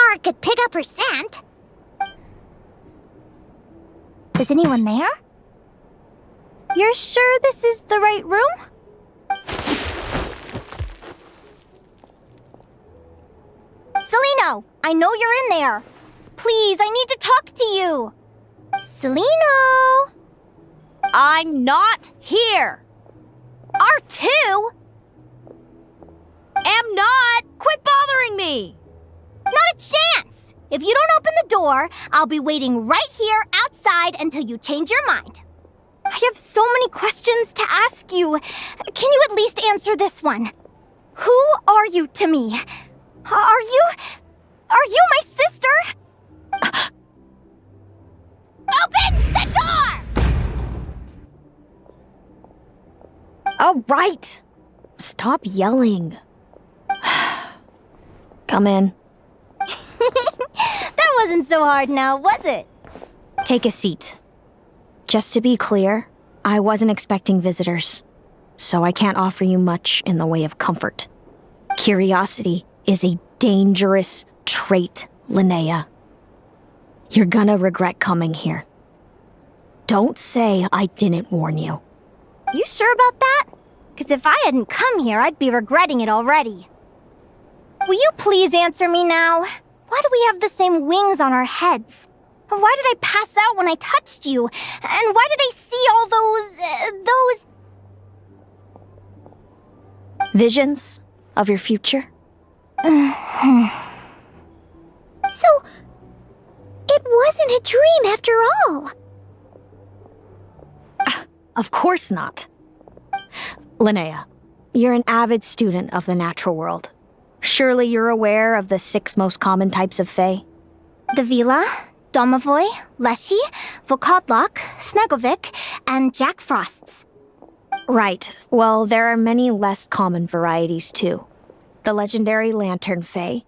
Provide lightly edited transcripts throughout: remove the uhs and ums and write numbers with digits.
star could pick up her scent. Is anyone there? You're sure this is the right room? Celino, I know you're in there. Please, I need to talk to you. Celino! I'm not here. R2? Am not. Quit bothering me. Not a chance! If you don't open the door, I'll be waiting right here outside until you change your mind. I have so many questions to ask you. Can you at least answer this one? Who are you to me? Are you my sister? Open the door! All right. Stop yelling. Come in. That wasn't so hard now, was it? Take a seat. Just to be clear, I wasn't expecting visitors, so I can't offer you much in the way of comfort. Curiosity is a dangerous trait, Linnea. You're gonna regret coming here. Don't say I didn't warn you. You sure about that? Because if I hadn't come here, I'd be regretting it already. Will you please answer me now? Why do we have the same wings on our heads? Why did I pass out when I touched you? And why did I see all those... Visions of your future? So, it wasn't a dream after all. Of course not. Linnea, you're an avid student of the natural world. Surely you're aware of the 6 most common types of Fae? The Vila, Domovoy, Leshy, Volkodlok, Snegovic, and Jack Frosts. Right. Well, there are many less common varieties, too. The legendary Lantern Fae,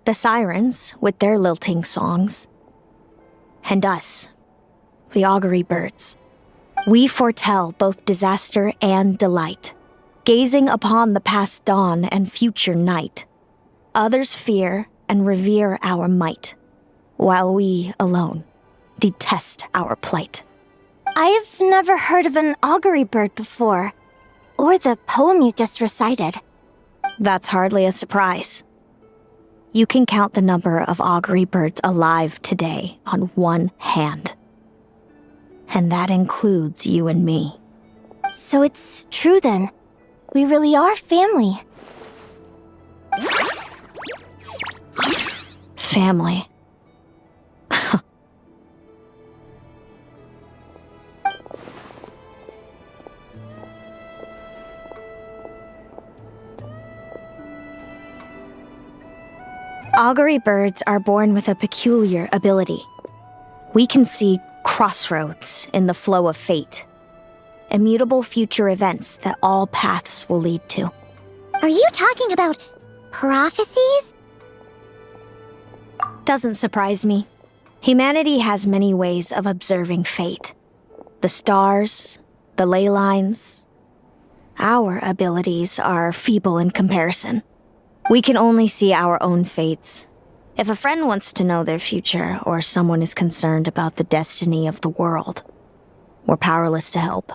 the Sirens with their lilting songs, and us, the Augury Birds. We foretell both disaster and delight, gazing upon the past dawn and future night. Others fear and revere our might, while we alone detest our plight. I've never heard of an augury bird before, or the poem you just recited. That's hardly a surprise. You can count the number of augury birds alive today on one hand. And that includes you and me. So it's true then. We really are family. Family. Augury birds are born with a peculiar ability. We can see crossroads in the flow of fate. Immutable future events that all paths will lead to. Are you talking about prophecies? Doesn't surprise me. Humanity has many ways of observing fate. The stars, the ley lines. Our abilities are feeble in comparison. We can only see our own fates. If a friend wants to know their future, or someone is concerned about the destiny of the world, we're powerless to help.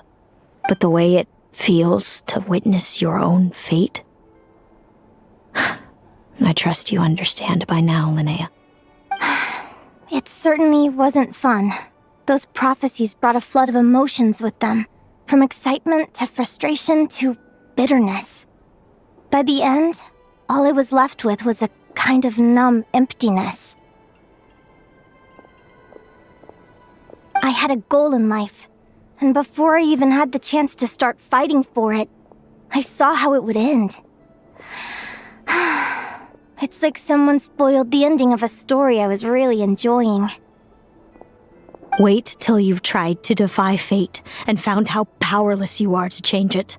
But the way it feels to witness your own fate, I trust you understand by now, Linnea. It certainly wasn't fun. Those prophecies brought a flood of emotions with them, from excitement to frustration to bitterness. By the end, all I was left with was a kind of numb emptiness. I had a goal in life, and before I even had the chance to start fighting for it, I saw how it would end. It's like someone spoiled the ending of a story I was really enjoying. Wait till you've tried to defy fate and found how powerless you are to change it.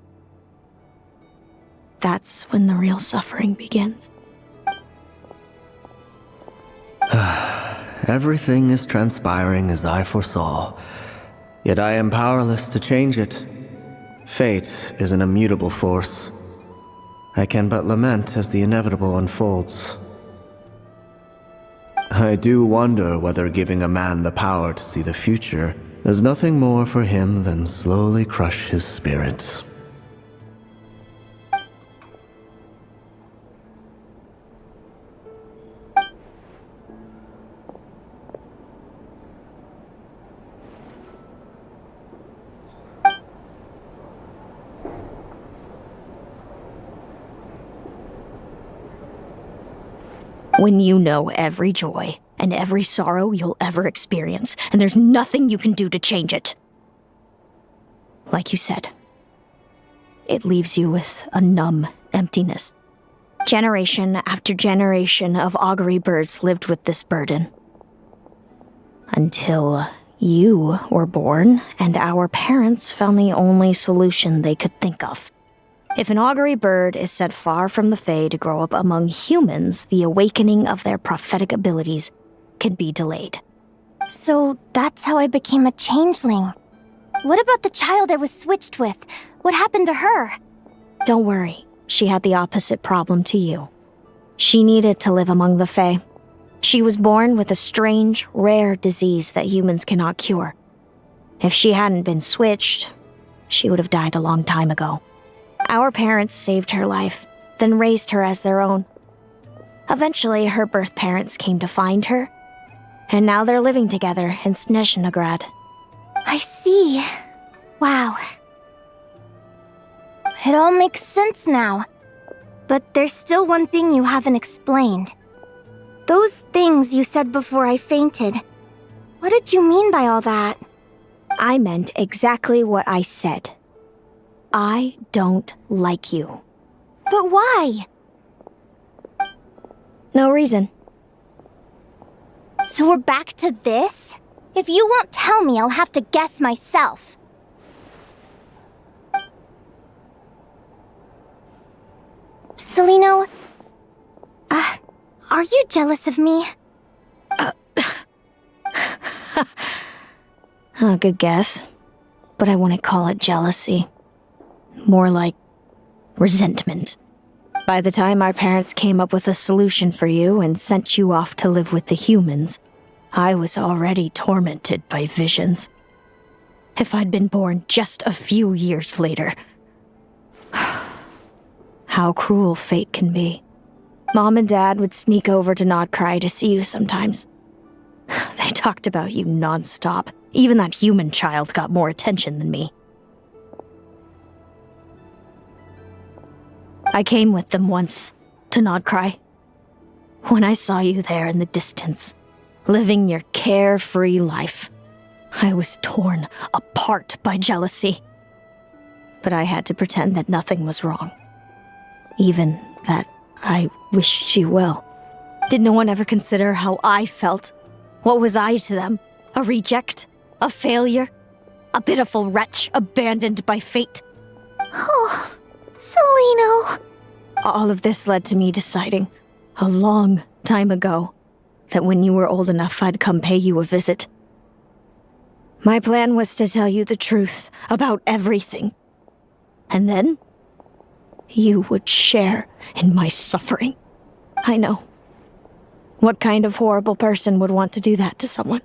That's when the real suffering begins. Everything is transpiring as I foresaw, yet I am powerless to change it. Fate is an immutable force. I can but lament as the inevitable unfolds. I do wonder whether giving a man the power to see the future is nothing more for him than slowly crush his spirit. When you know every joy and every sorrow you'll ever experience, and there's nothing you can do to change it. Like you said, it leaves you with a numb emptiness. Generation after generation of augury birds lived with this burden. Until you were born, and our parents found the only solution they could think of. If an augury bird is set far from the Fae to grow up among humans, the awakening of their prophetic abilities can be delayed. So that's how I became a changeling. What about the child I was switched with? What happened to her? Don't worry, she had the opposite problem to you. She needed to live among the Fae. She was born with a strange, rare disease that humans cannot cure. If she hadn't been switched, she would have died a long time ago. Our parents saved her life, then raised her as their own. Eventually, her birth parents came to find her, and now they're living together in Snezhnograd. I see. Wow. It all makes sense now. But there's still one thing you haven't explained. Those things you said before I fainted. What did you mean by all that? I meant exactly what I said. I don't like you. But why? No reason. So we're back to this? If you won't tell me, I'll have to guess myself. Celino, are you jealous of me? Good guess. But I wouldn't call it jealousy. More like resentment. By the time our parents came up with a solution for you and sent you off to live with the humans, I was already tormented by visions. If I'd been born just a few years later. How cruel fate can be. Mom and Dad would sneak over to Nodcry to see you sometimes. They talked about you non-stop. Even that human child got more attention than me. I came with them once, to Nodcry. When I saw you there in the distance, living your carefree life, I was torn apart by jealousy. But I had to pretend that nothing was wrong. Even that I wished you well. Did no one ever consider how I felt? What was I to them? A reject? A failure? A pitiful wretch abandoned by fate? Oh, Celino. All of this led to me deciding, a long time ago, that when you were old enough, I'd come pay you a visit. My plan was to tell you the truth about everything. And then, you would share in my suffering. I know. What kind of horrible person would want to do that to someone?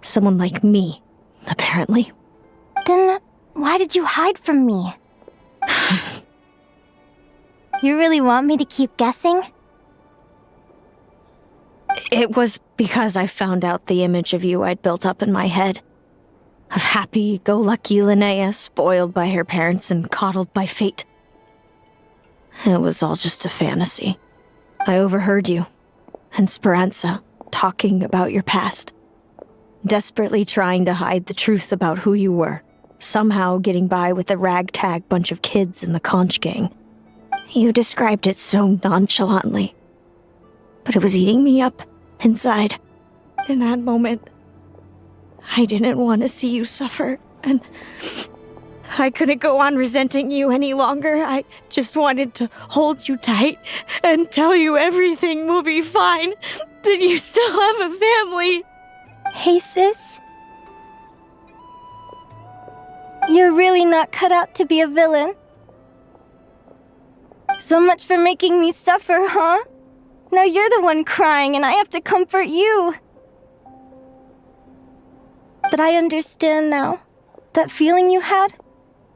Someone like me, apparently. Then why did you hide from me? You really want me to keep guessing? It was because I found out the image of you I'd built up in my head. Of happy-go-lucky Linnea, spoiled by her parents and coddled by fate. It was all just a fantasy. I overheard you, and Speranza, talking about your past. Desperately trying to hide the truth about who you were. Somehow getting by with a ragtag bunch of kids in the conch gang. You described it so nonchalantly. But it was eating me up, inside. In that moment, I didn't want to see you suffer, and I couldn't go on resenting you any longer. I just wanted to hold you tight and tell you everything will be fine, that you still have a family. Hey, sis. You're really not cut out to be a villain. So much for making me suffer, huh? Now you're the one crying and I have to comfort you. But I understand now. That feeling you had,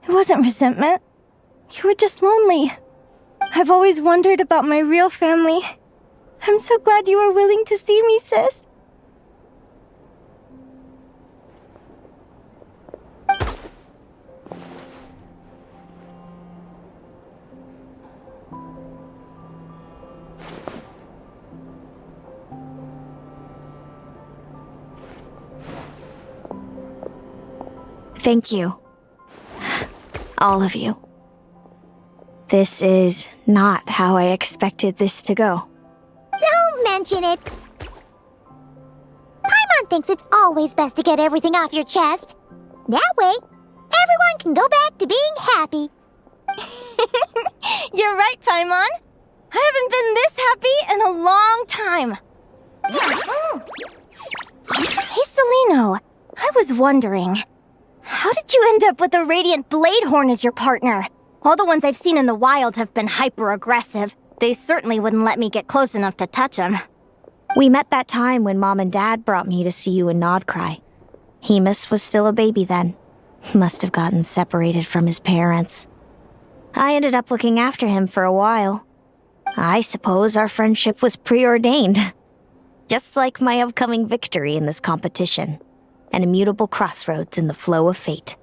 it wasn't resentment. You were just lonely. I've always wondered about my real family. I'm so glad you were willing to see me, sis. Thank you. All of you. This is not how I expected this to go. Don't mention it. Paimon thinks it's always best to get everything off your chest. That way, everyone can go back to being happy. You're right, Paimon. I haven't been this happy in a long time. Hey, Celino. I was wondering, how did you end up with a Radiant Bladehorn as your partner? All the ones I've seen in the wild have been hyper-aggressive. They certainly wouldn't let me get close enough to touch them. We met that time when Mom and Dad brought me to see you in Nodcry. Hemus was still a baby then. Must have gotten separated from his parents. I ended up looking after him for a while. I suppose our friendship was preordained. Just like my upcoming victory in this competition. An immutable crossroads in the flow of fate.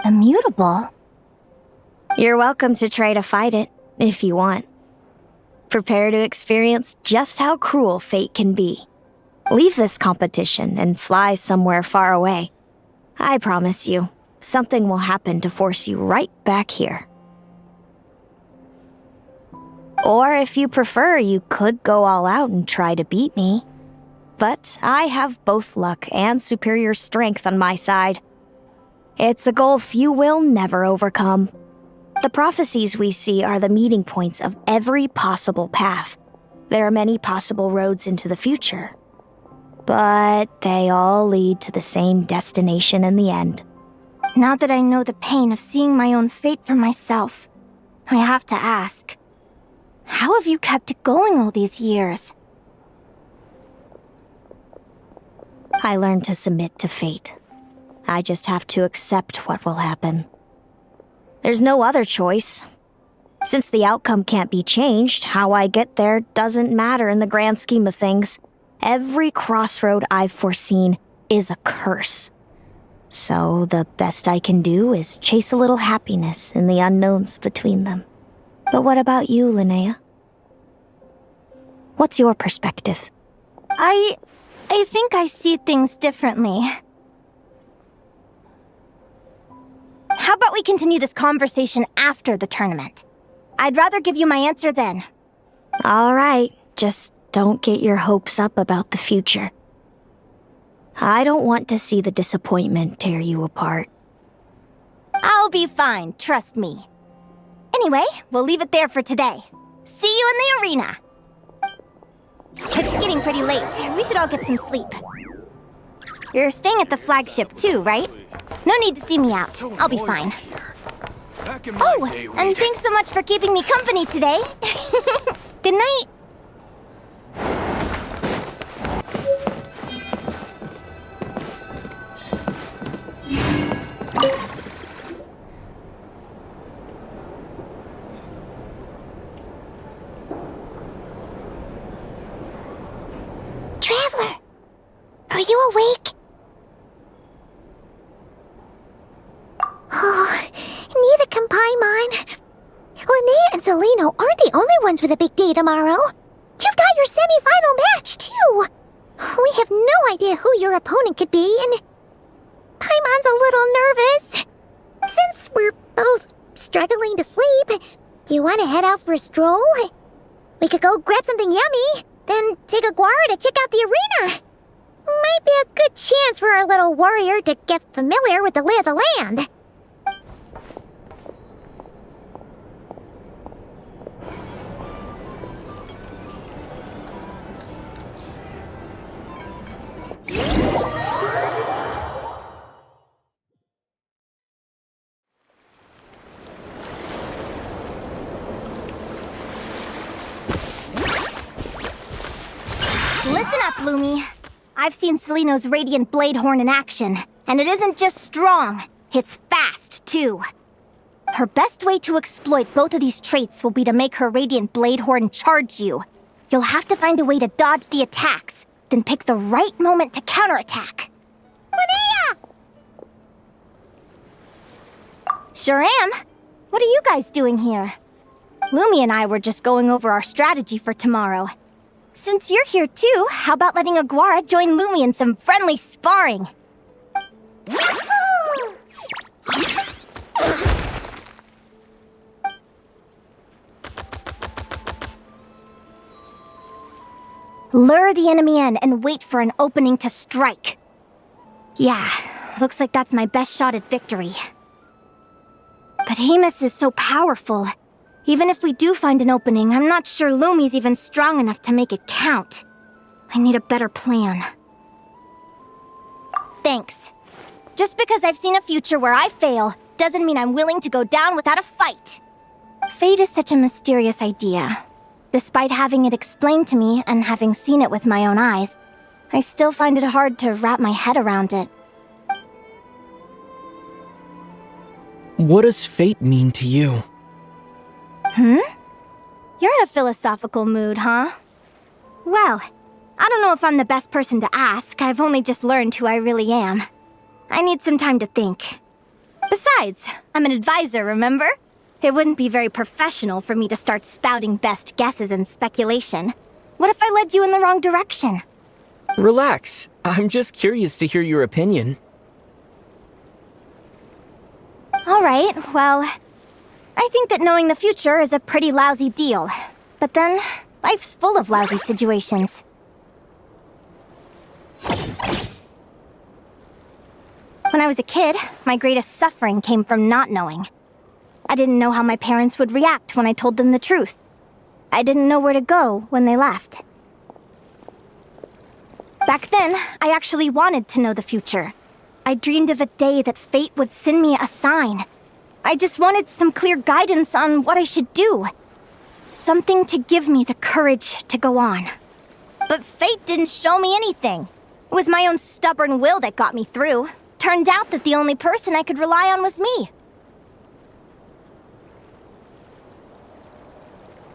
Immutable? You're welcome to try to fight it, if you want. Prepare to experience just how cruel fate can be. Leave this competition and fly somewhere far away. I promise you, something will happen to force you right back here. Or if you prefer, you could go all out and try to beat me. But I have both luck and superior strength on my side. It's a goal few will never overcome. The prophecies we see are the meeting points of every possible path. There are many possible roads into the future. But they all lead to the same destination in the end. Now that I know the pain of seeing my own fate for myself, I have to ask, how have you kept it going all these years? I learned to submit to fate. I just have to accept what will happen. There's no other choice. Since the outcome can't be changed, how I get there doesn't matter in the grand scheme of things. Every crossroad I've foreseen is a curse. So the best I can do is chase a little happiness in the unknowns between them. But what about you, Linnea? What's your perspective? I think I see things differently. How about we continue this conversation after the tournament? I'd rather give you my answer then. All right, just don't get your hopes up about the future. I don't want to see the disappointment tear you apart. I'll be fine, trust me. Anyway, we'll leave it there for today. See you in the arena! It's getting pretty late. We should all get some sleep. You're staying at the flagship too, right? No need to see me out. I'll be fine. Oh, and thanks so much for keeping me company today. Good night. Traveler, are you awake? Oh, neither can Paimon. Linnea and Celino aren't the only ones with a big day tomorrow. You've got your semi-final match, too. We have no idea who your opponent could be, and Paimon's a little nervous. Since we're both struggling to sleep, do you want to head out for a stroll? We could go grab something yummy, then take a guara to check out the arena. Might be a good chance for our little warrior to get familiar with the lay of the land. Listen up, Lumi. I've seen Seleno's Radiant Blade Horn in action, and it isn't just strong, it's fast, too. Her best way to exploit both of these traits will be to make her Radiant Blade Horn charge you. You'll have to find a way to dodge the attacks, then pick the right moment to counterattack. Linnea! Sure am. What are you guys doing here? Lumi and I were just going over our strategy for tomorrow. Since you're here too, how about letting Aguara join Lumi in some friendly sparring? Lure the enemy in and wait for an opening to strike. Yeah, looks like that's my best shot at victory. But Hemus is so powerful. Even if we do find an opening, I'm not sure Lumi's even strong enough to make it count. I need a better plan. Thanks. Just because I've seen a future where I fail, doesn't mean I'm willing to go down without a fight. Fate is such a mysterious idea. Despite having it explained to me and having seen it with my own eyes, I still find it hard to wrap my head around it. What does fate mean to you? You're in a philosophical mood, huh? Well, I don't know if I'm the best person to ask. I've only just learned who I really am. I need some time to think. Besides, I'm an advisor, remember? It wouldn't be very professional for me to start spouting best guesses and speculation. What if I led you in the wrong direction? Relax. I'm just curious to hear your opinion. Alright, well, I think that knowing the future is a pretty lousy deal. But then, life's full of lousy situations. When I was a kid, my greatest suffering came from not knowing. I didn't know how my parents would react when I told them the truth. I didn't know where to go when they left. Back then, I actually wanted to know the future. I dreamed of a day that fate would send me a sign. I just wanted some clear guidance on what I should do. Something to give me the courage to go on. But fate didn't show me anything. It was my own stubborn will that got me through. Turned out that the only person I could rely on was me.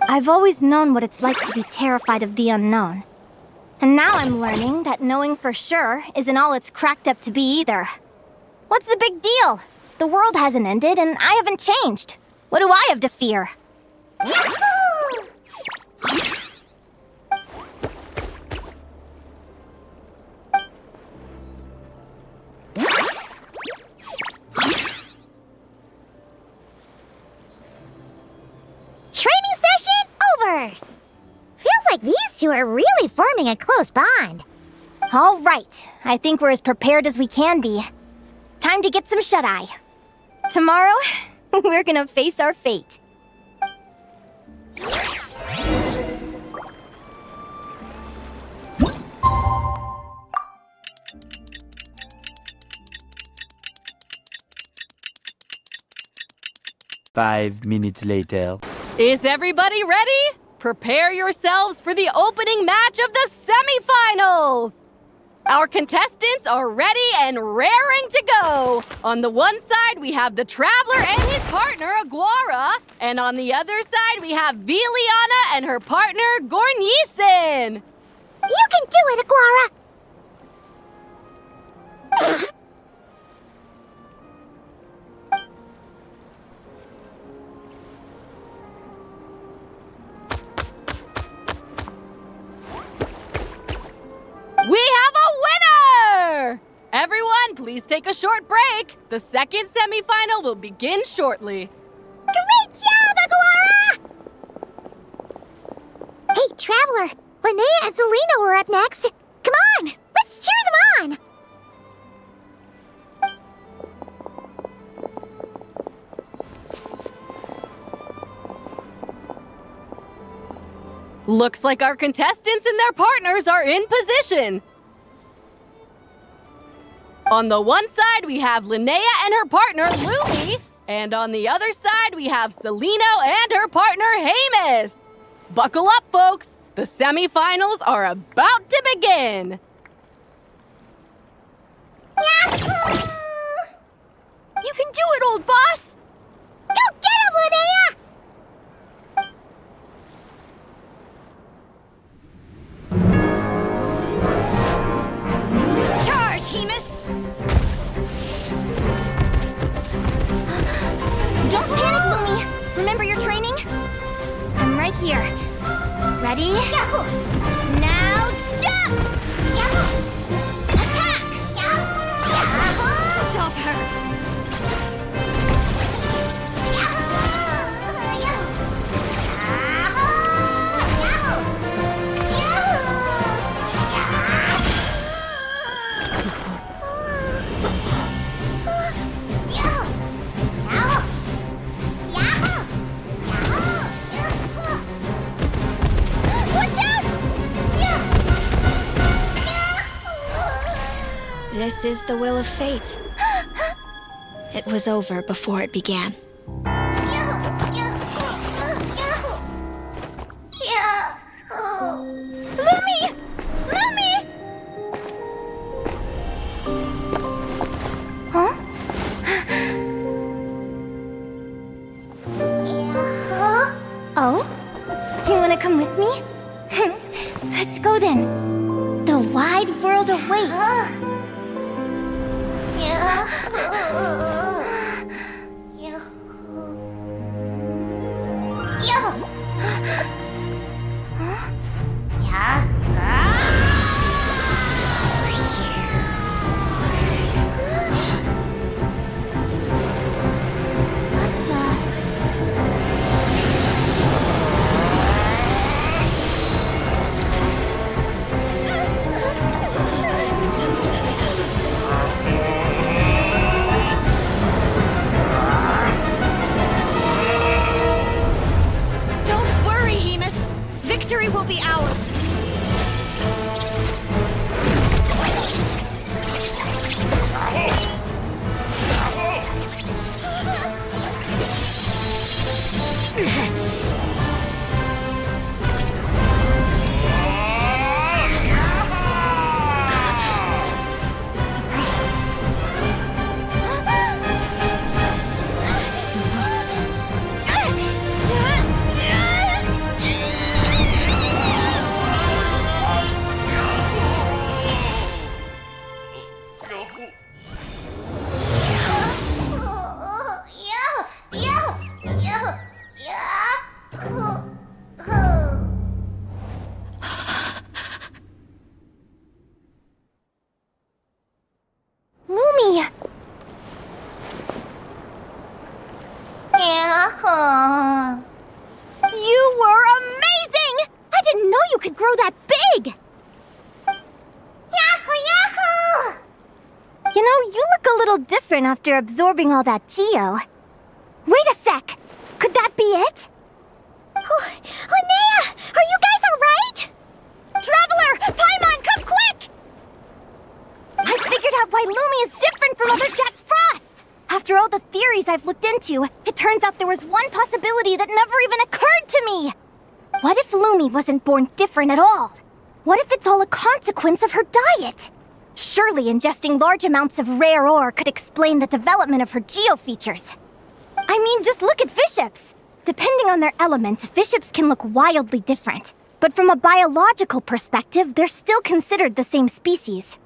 I've always known what it's like to be terrified of the unknown. And now I'm learning that knowing for sure isn't all it's cracked up to be either. What's the big deal? The world hasn't ended and I haven't changed. What do I have to fear? Training session over! Feels like these two are really forming a close bond. All right, I think we're as prepared as we can be. Time to get some shut-eye. Tomorrow, we're gonna face our fate. Five minutes later. Is everybody ready? Prepare yourselves for the opening match of the semifinals! Our contestants are ready and raring to go! On the one side, we have the Traveler and his partner, Aguara. And on the other side, we have Viliana and her partner, Gornyisen. You can do it, Aguara! We have a winner! Everyone, please take a short break. The second semifinal will begin shortly. Great job, Aguara! Hey, Traveler, Linnea and Selena were up next. Come on, let's cheer them on! Looks like our contestants and their partners are in position. On the one side, we have Linnea and her partner, Lumi. And on the other side, we have Seleno and her partner, Hemus. Buckle up, folks. The semifinals are about to begin! You can do it, old boss! Go get him, Linnea! Charge, Hemus! Don't panic, Lumi! Remember your training? I'm right here. Ready? Yahoo! Now jump! Yahoo! Attack! Yahoo! Stop her! Yahoo! Watch out! This is the will of fate. It was over before it began. Lumi! Lumi! Huh? Oh? You wanna come with me? Let's go then. The wide world awaits. Don't worry, Hemus. Victory will be ours. Lumi! You were amazing! I didn't know you could grow that big! You know, you look a little different after absorbing all that geo. Wait a sec! Could that be it? Linnea! Are you guys alright? Traveler! Paimon, come quick! I figured out why Lumi is different from other Jack Frost! After all the theories I've looked into, it turns out there was one possibility that never even occurred to me! What if Lumi wasn't born different at all? What if it's all a consequence of her diet? Surely ingesting large amounts of rare ore could explain the development of her geo-features. I mean, just look at fiships! Depending on their element, fiships can look wildly different. But from a biological perspective, they're still considered the same species.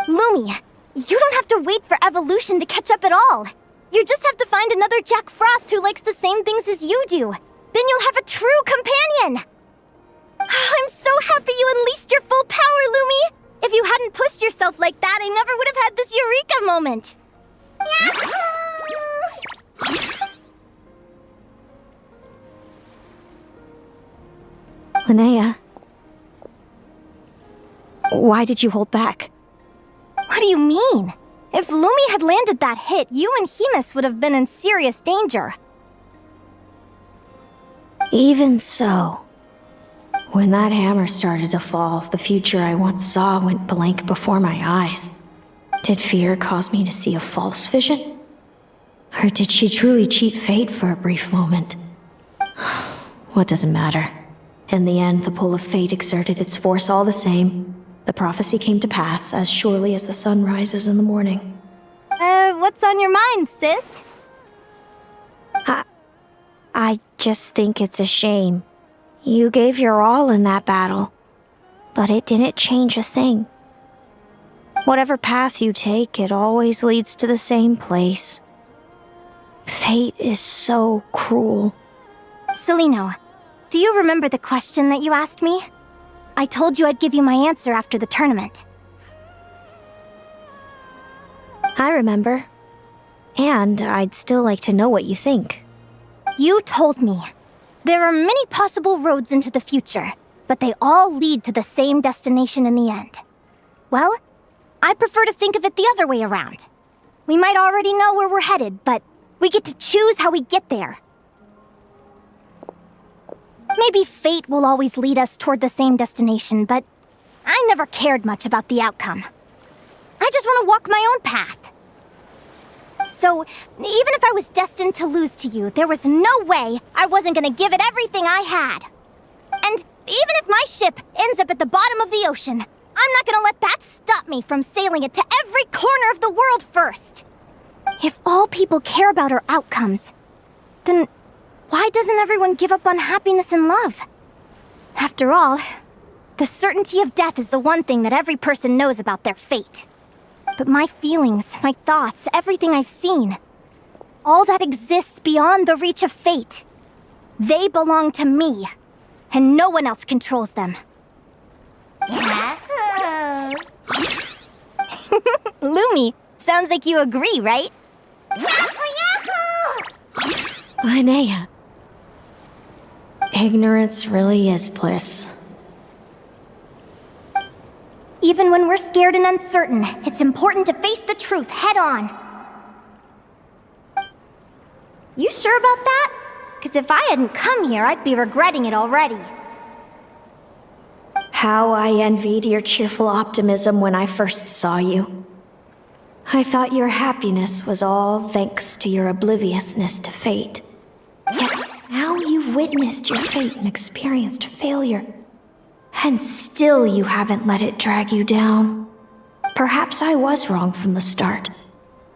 Lumi, you don't have to wait for evolution to catch up at all. You just have to find another Jack Frost who likes the same things as you do. Then you'll have a true companion! I'm so happy you unleashed your full power, Lumi! If you hadn't pushed yourself like that, I never would have had this eureka moment! Linnea. Why did you hold back? What do you mean? If Lumi had landed that hit, you and Hemus would have been in serious danger. Even so, when that hammer started to fall, the future I once saw went blank before my eyes. Did fear cause me to see a false vision? Or did she truly cheat fate for a brief moment? What does it matter? In the end, the pull of fate exerted its force all the same. The prophecy came to pass as surely as the sun rises in the morning. What's on your mind, sis? I just think it's a shame. You gave your all in that battle, but it didn't change a thing. Whatever path you take, it always leads to the same place. Fate is so cruel. Celino, do you remember the question that you asked me? I told you I'd give you my answer after the tournament. I remember. And I'd still like to know what you think. You told me. There are many possible roads into the future, but they all lead to the same destination in the end. Well, I prefer to think of it the other way around. We might already know where we're headed, but we get to choose how we get there. Maybe fate will always lead us toward the same destination, but I never cared much about the outcome. I just want to walk my own path. So, even if I was destined to lose to you, there was no way I wasn't gonna give it everything I had. And even if my ship ends up at the bottom of the ocean, I'm not gonna let that stop me from sailing it to every corner of the world first. If all people care about are outcomes, then why doesn't everyone give up on happiness and love? After all, the certainty of death is the one thing that every person knows about their fate. But my feelings, my thoughts, everything I've seen, all that exists beyond the reach of fate, they belong to me, and no one else controls them. Lumi, sounds like you agree, right? Linnea. Ignorance really is bliss. Even when we're scared and uncertain, it's important to face the truth head on. You sure about that? Because if I hadn't come here, I'd be regretting it already. How I envied your cheerful optimism when I first saw you. I thought your happiness was all thanks to your obliviousness to fate. Yet now you've witnessed your fate and experienced failure. And still you haven't let it drag you down. Perhaps I was wrong from the start.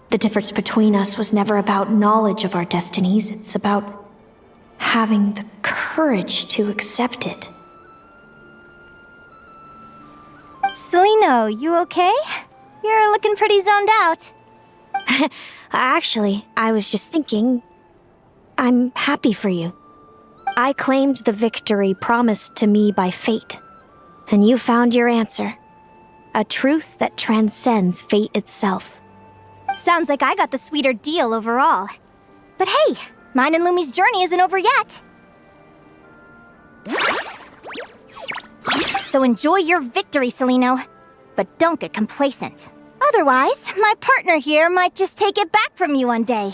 The difference between us was never about knowledge of our destinies, it's about having the courage to accept it. Celino, you okay? You're looking pretty zoned out. Actually, I was just thinking, I'm happy for you. I claimed the victory promised to me by fate. And you found your answer. A truth that transcends fate itself. Sounds like I got the sweeter deal overall. But hey, mine and Lumi's journey isn't over yet. So enjoy your victory, Celino. But don't get complacent. Otherwise, my partner here might just take it back from you one day.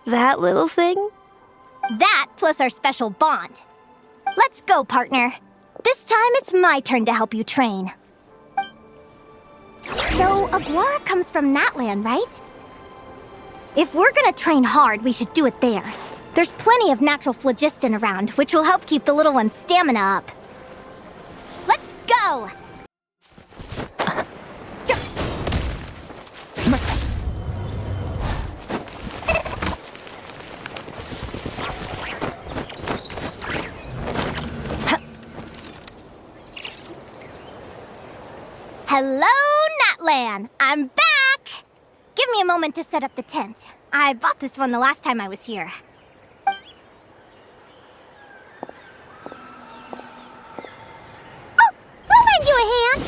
That little thing? That plus our special bond. Let's go, partner. This time it's my turn to help you train. So, Aguara comes from Natland, right? If we're gonna train hard, we should do it there. There's plenty of natural phlogiston around, which will help keep the little one's stamina up. Let's go! Hello, Natlan! I'm back! Give me a moment to set up the tent. I bought this one the last time I was here. Oh! I'll lend you a hand!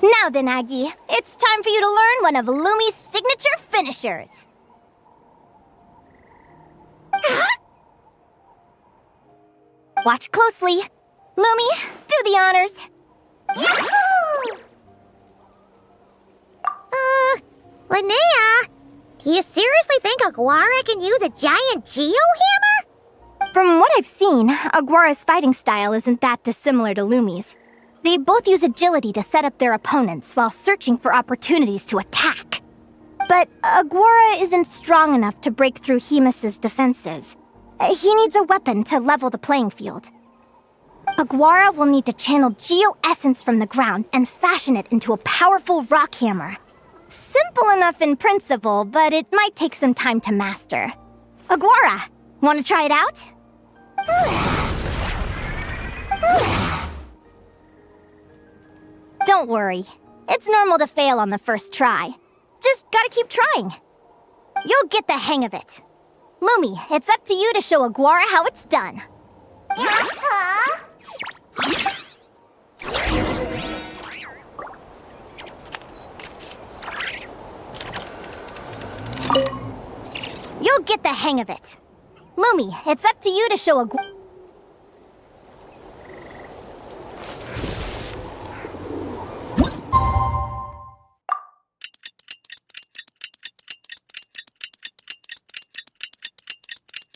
Now then, Aggie, it's time for you to learn one of Lumi's signature finishers. Watch closely. Lumi, do the honors. Yahoo! Linnea, do you seriously think Aguara can use a giant geohammer? I've seen, Aguara's fighting style isn't that dissimilar to Lumi's. They both use agility to set up their opponents while searching for opportunities to attack. But Aguara isn't strong enough to break through Hemus's defenses. He needs a weapon to level the playing field. Aguara will need to channel geo-essence from the ground and fashion it into a powerful rock hammer. Simple enough in principle, but it might take some time to master. Aguara, want to try it out? Don't worry. It's normal to fail on the first try. Just gotta keep trying. You'll get the hang of it. Lumi, it's up to you to show Aguara how it's done. You'll get the hang of it. Lumi, it's up to you to show Aguara.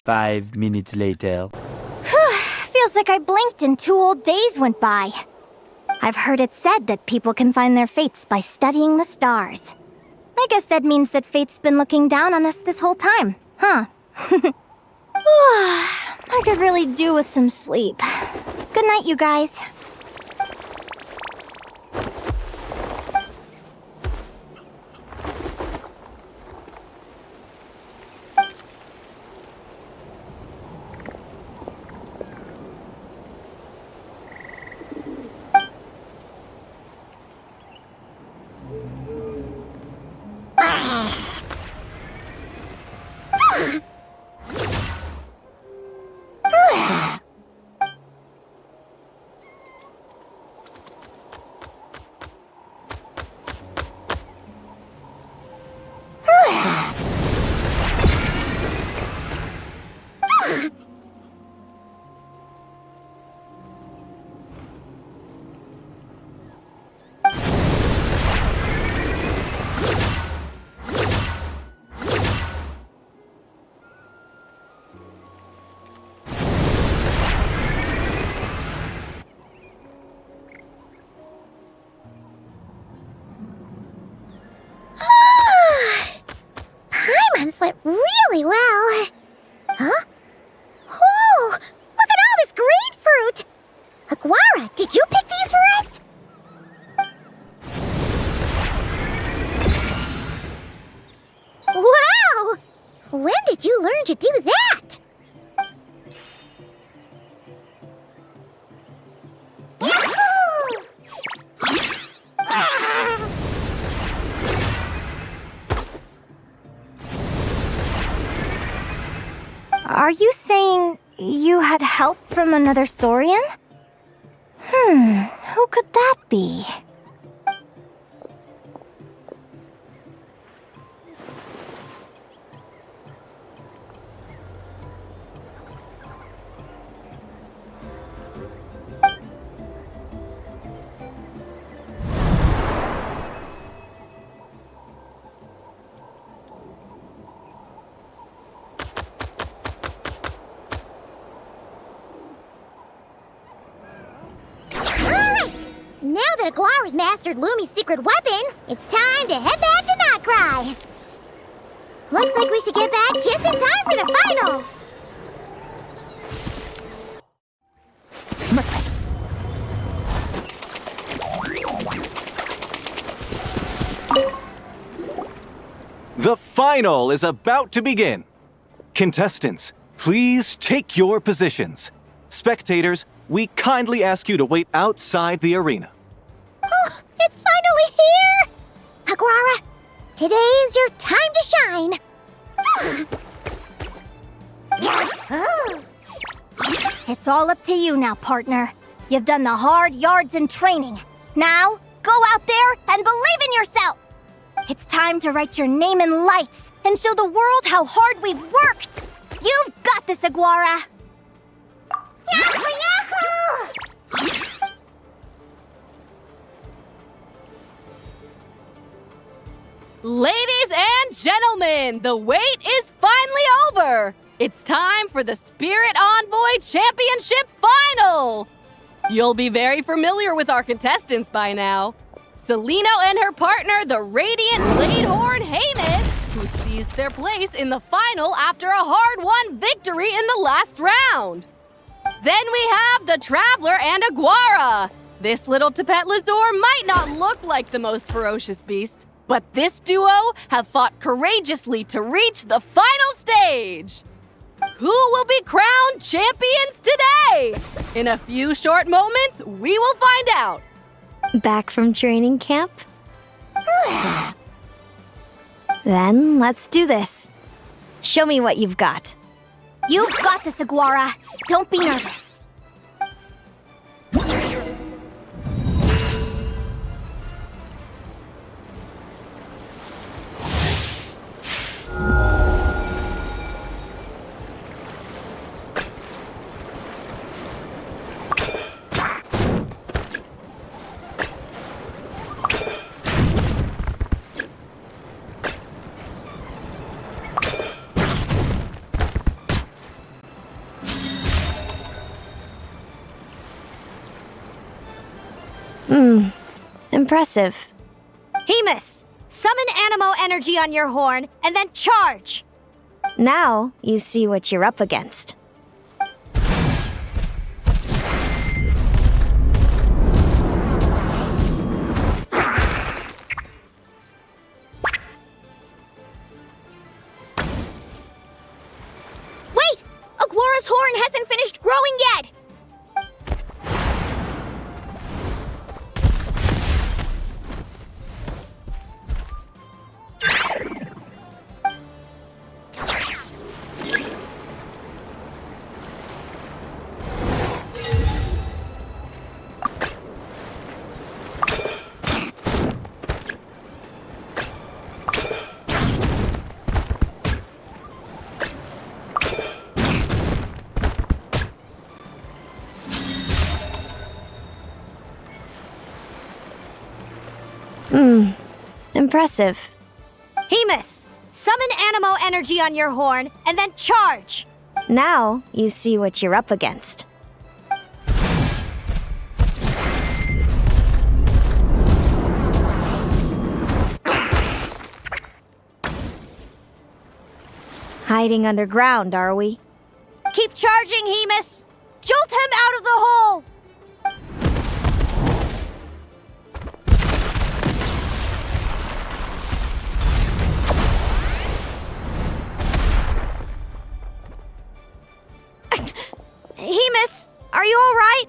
Five minutes later. Feels like I blinked and 2 whole days went by. I've heard it said that people can find their fates by studying the stars. I guess that means that fate's been looking down on us this whole time, huh? I could really do with some sleep. Good night, you guys. Slept really well. Huh? Whoa! Look at all this grapefruit! Aguara, did you pick these for us? Wow! When did you learn to do that? Yahoo! Are you saying you had help from another Saurian? Who could that be? Now that Aguara's mastered Lumi's secret weapon, it's time to head back to Nightcry. Looks like we should get back just in time for the finals. The final is about to begin. Contestants, please take your positions. Spectators, we kindly ask you to wait outside the arena. Oh, it's finally here! Aguara, today is your time to shine. It's all up to you now, partner. You've done the hard yards in training. Now, go out there and believe in yourself! It's time to write your name in lights and show the world how hard we've worked! You've got this, Aguara! Yahoo! Yahoo! Ladies and gentlemen, the wait is finally over! It's time for the Spirit Envoy Championship Final! You'll be very familiar with our contestants by now. Celino and her partner, the Radiant Bladehorn Haymis, who seized their place in the final after a hard-won victory in the last round. Then we have the Traveler and Aguara. This little Tapet Lazur might not look like the most ferocious beast, but this duo have fought courageously to reach the final stage. Who will be crowned champions today? In a few short moments, we will find out. Back from training camp? Then let's do this. Show me what you've got. You've got this, Aguara. Don't be nervous. Impressive. Haymis, summon Animo energy on your horn, and then charge! Now you see what you're up against. Wait! Aguara's horn hasn't finished growing yet! Impressive. Haymis, summon Animo energy on your horn, and then charge! Now you see what you're up against. Hiding underground, are we? Keep charging, Haymis! Jolt him out of the hole! Haymis, are you all right?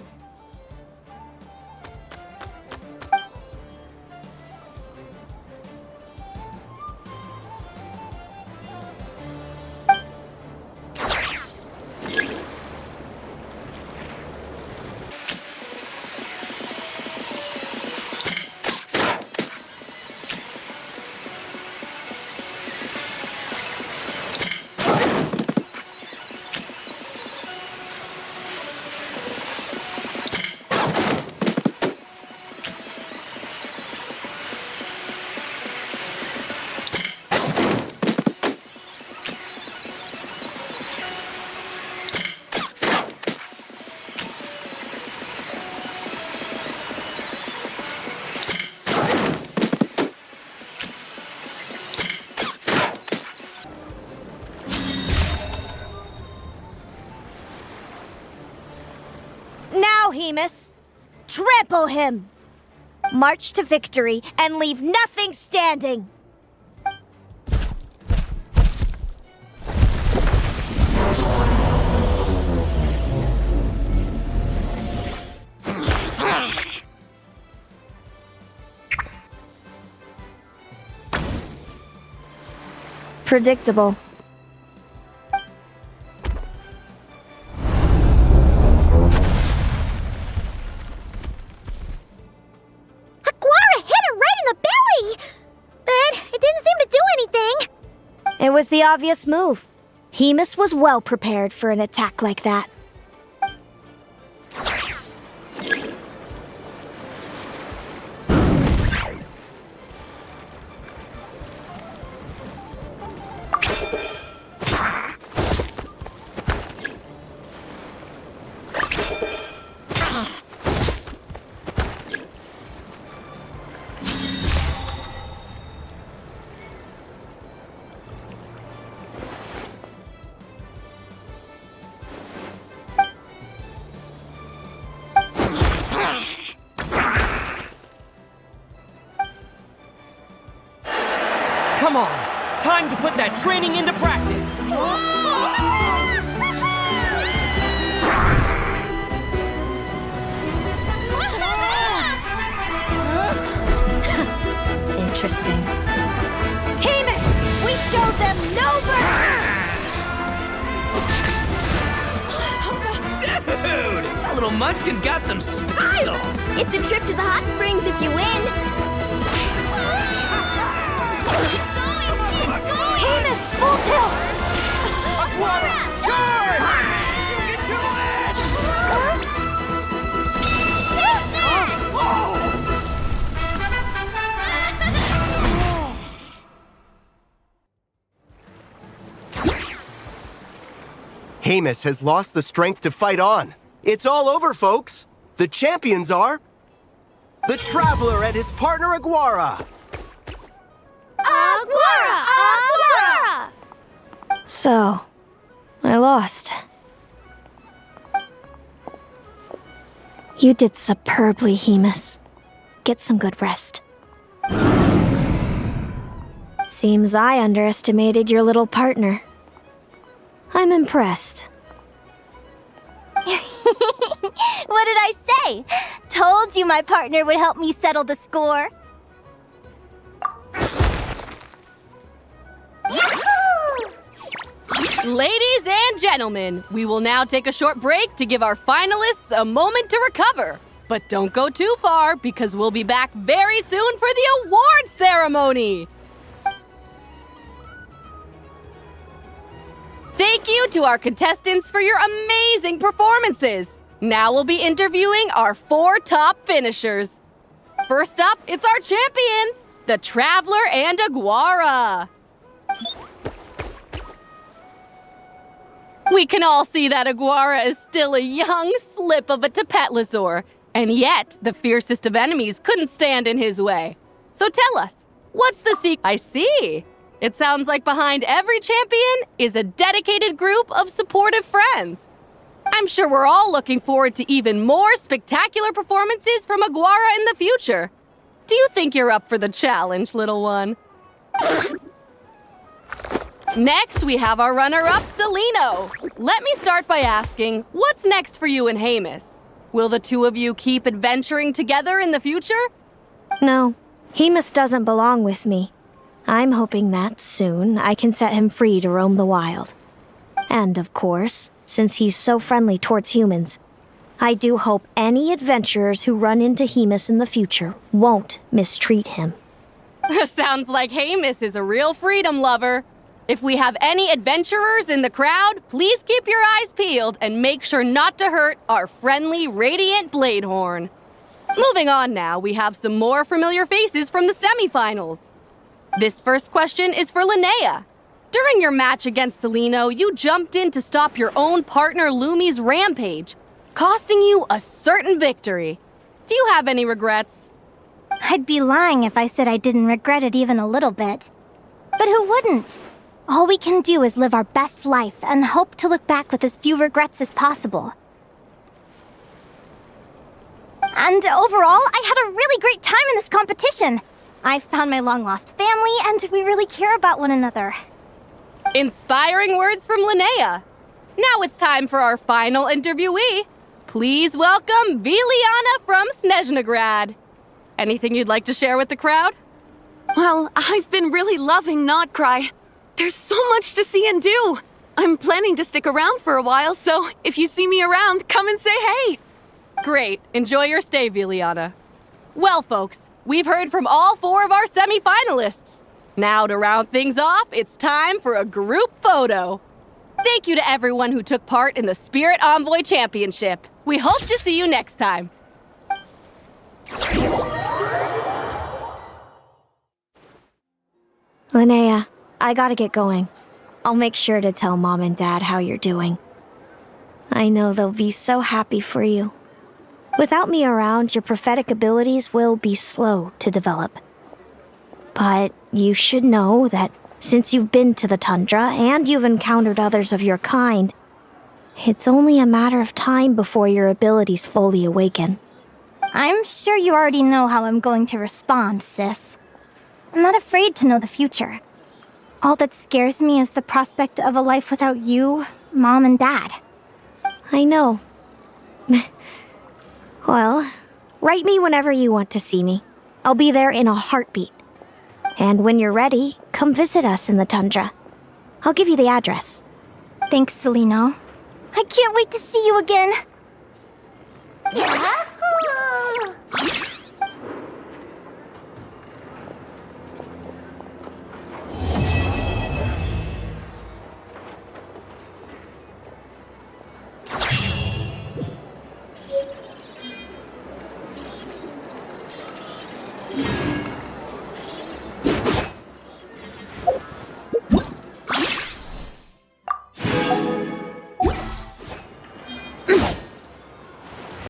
Haymis. Trample him! March to victory and leave nothing standing! Predictable. It was the obvious move. Haymis was well prepared for an attack like that. Come on! Time to put that training into practice! Interesting. Hemus! We showed them no mercy! Dude! That little munchkin's got some style! It's a trip to the hot springs if you win. Hemus, full tilt! Charge! You can do it! Hemus has lost the strength to fight on. It's all over, folks. The champions are... the Traveler and his partner Aguara. Aguara! Aguara! So, I lost. You did superbly, Hemus. Get some good rest. Seems I underestimated your little partner. I'm impressed. What did I say? Told you my partner would help me settle the score. Ladies and gentlemen, we will now take a short break to give our finalists a moment to recover. But don't go too far, because we'll be back very soon for the award ceremony! Thank you to our contestants for your amazing performances! Now we'll be interviewing our 4 top finishers. First up, it's our champions, the Traveler and Aguara. We can all see that Aguara is still a young slip of a Tepetlosaur, and yet the fiercest of enemies couldn't stand in his way. So tell us, what's the secret? I see. It sounds like behind every champion is a dedicated group of supportive friends. I'm sure we're all looking forward to even more spectacular performances from Aguara in the future. Do you think you're up for the challenge, little one? Next, we have our runner-up, Celino. Let me start by asking, what's next for you and Hemus? Will the two of you keep adventuring together in the future? No, Hemus doesn't belong with me. I'm hoping that soon I can set him free to roam the wild. And of course, since he's so friendly towards humans, I do hope any adventurers who run into Hemus in the future won't mistreat him. Sounds like Hemus is a real freedom lover. If we have any adventurers in the crowd, please keep your eyes peeled and make sure not to hurt our friendly, radiant Bladehorn. Moving on now, we have some more familiar faces from the semifinals. This first question is for Linnea. During your match against Celino, you jumped in to stop your own partner Lumi's rampage, costing you a certain victory. Do you have any regrets? I'd be lying if I said I didn't regret it even a little bit. But who wouldn't? All we can do is live our best life and hope to look back with as few regrets as possible. And overall, I had a really great time in this competition. I found my long-lost family, and we really care about one another. Inspiring words from Linnea. Now it's time for our final interviewee. Please welcome Viliana from Snezhnograd. Anything you'd like to share with the crowd? Well, I've been really loving Notcry. There's so much to see and do. I'm planning to stick around for a while, so if you see me around, come and say hey. Great. Enjoy your stay, Viliana. Well, folks, we've heard from all 4 of our semi-finalists. Now, to round things off, it's time for a group photo. Thank you to everyone who took part in the Spirit Envoy Championship. We hope to see you next time. Linnea, I gotta get going. I'll make sure to tell Mom and Dad how you're doing. I know they'll be so happy for you. Without me around, your prophetic abilities will be slow to develop. But you should know that since you've been to the tundra and you've encountered others of your kind, it's only a matter of time before your abilities fully awaken. I'm sure you already know how I'm going to respond, sis. I'm not afraid to know the future. All that scares me is the prospect of a life without you, Mom, and Dad. I know. Well, write me whenever you want to see me. I'll be there in a heartbeat. And when you're ready, come visit us in the tundra. I'll give you the address. Thanks, Celino. I can't wait to see you again. Yahoo!